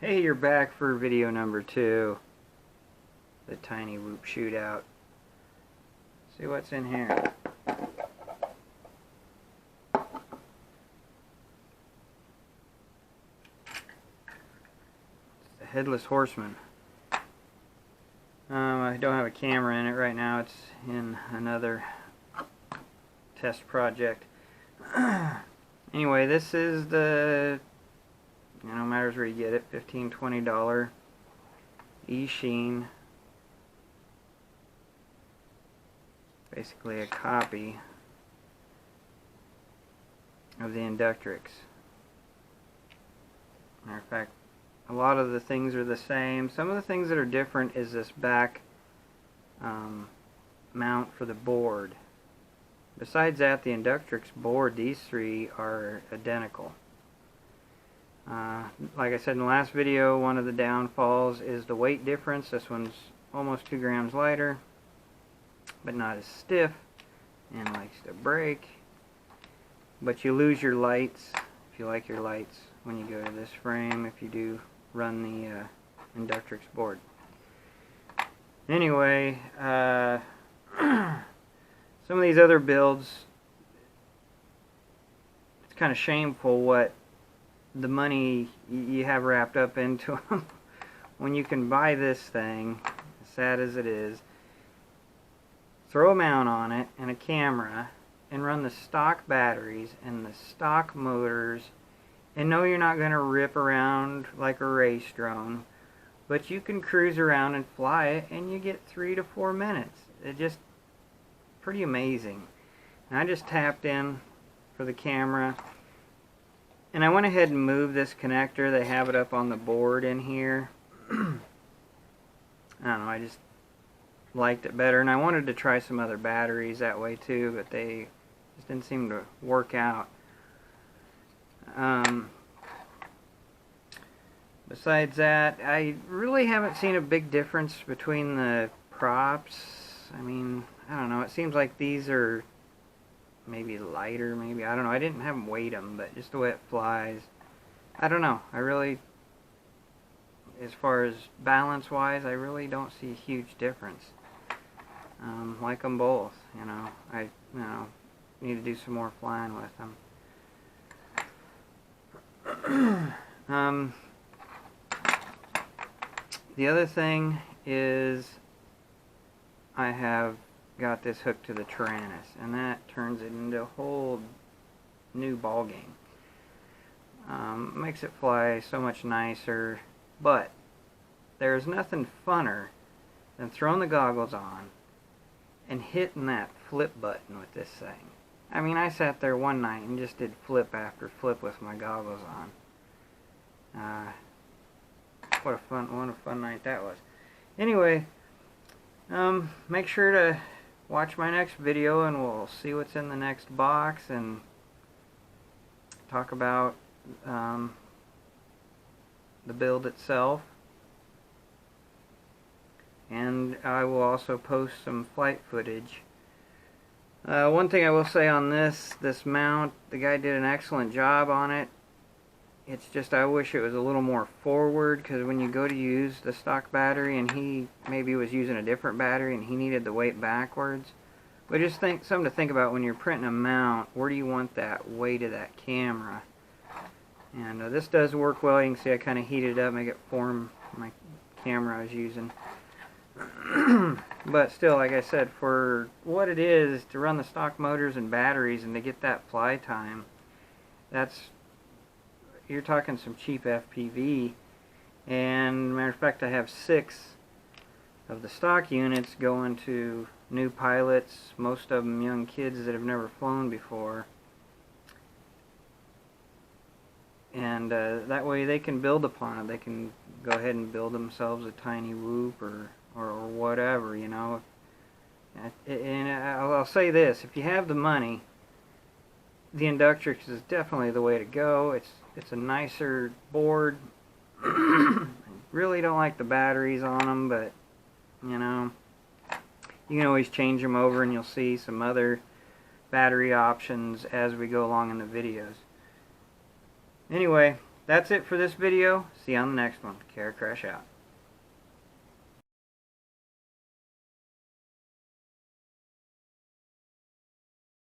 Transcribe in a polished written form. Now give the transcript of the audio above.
Hey, you're back for video number 2, the Tiny Whoop Shootout. See what's in here. It's the Headless Horseman. I don't have a camera in it right now. It's in another test project. Anyway, this is the, matters where you get it, $15, $20 EACHINE. Basically a copy of the Inductrix. Matter of fact, a lot of the things are the same. Some of the things that are different is this back mount for the board. Besides that, the Inductrix board, these three are identical. Like I said in the last video, one of the downfalls is the weight difference. This one's almost 2 grams lighter, but not as stiff, and likes to break. But you lose your lights, if you like your lights, when you go to this frame, if you do run the Inductrix board. Anyway, some of these other builds, it's kind of shameful what the money you have wrapped up into them when you can buy this thing, as sad as it is, throw a mount on it and a camera and run the stock batteries and the stock motors, and no, you're not going to rip around like a race drone, but you can cruise around and fly it and you get 3 to 4 minutes. It's just pretty amazing. And I just tapped in for the camera, and I went ahead and moved this connector. They have it up on the board in here. I don't know, I just liked it better, and I wanted to try some other batteries that way too, but they just didn't seem to work out. Besides that, I really haven't seen a big difference between the props. I mean, I don't know, it seems like these are maybe lighter, maybe, I don't know, I didn't have them weigh them, but just the way it flies, I don't know, I really, as far as balance wise, I really don't see a huge difference. Like them both, I need to do some more flying with them. The other thing is I have got this hooked to the Tyrannus, and that turns it into a whole new ball game. Makes it fly so much nicer, but there's nothing funner than throwing the goggles on and hitting that flip button with this thing. I mean, I sat there one night and just did flip after flip with my goggles on. What a fun night that was. Anyway, make sure to watch my next video, and we'll see what's in the next box and talk about the build itself. And I will also post some flight footage. One thing I will say on this mount, the guy did an excellent job on it. It's just I wish it was a little more forward, because when you go to use the stock battery and he maybe was using a different battery and he needed the weight backwards. But just something to think about when you're printing a mount. Where do you want that weight of that camera? And this does work well. You can see I kind of heated it up, make it form my camera I was using. But still, like I said, for what it is to run the stock motors and batteries and to get that fly time, you're talking some cheap FPV. And matter of fact, I have 6 of the stock units going to new pilots, most of them young kids that have never flown before. And that way they can build upon it. They can go ahead and build themselves a Tiny Whoop or whatever, And I'll say this, if you have the money, the Inductrix is definitely the way to go. It's a nicer board. I really don't like the batteries on them, but you can always change them over, and you'll see some other battery options as we go along in the videos. Anyway, that's it for this video. See you on the next one. Crash out.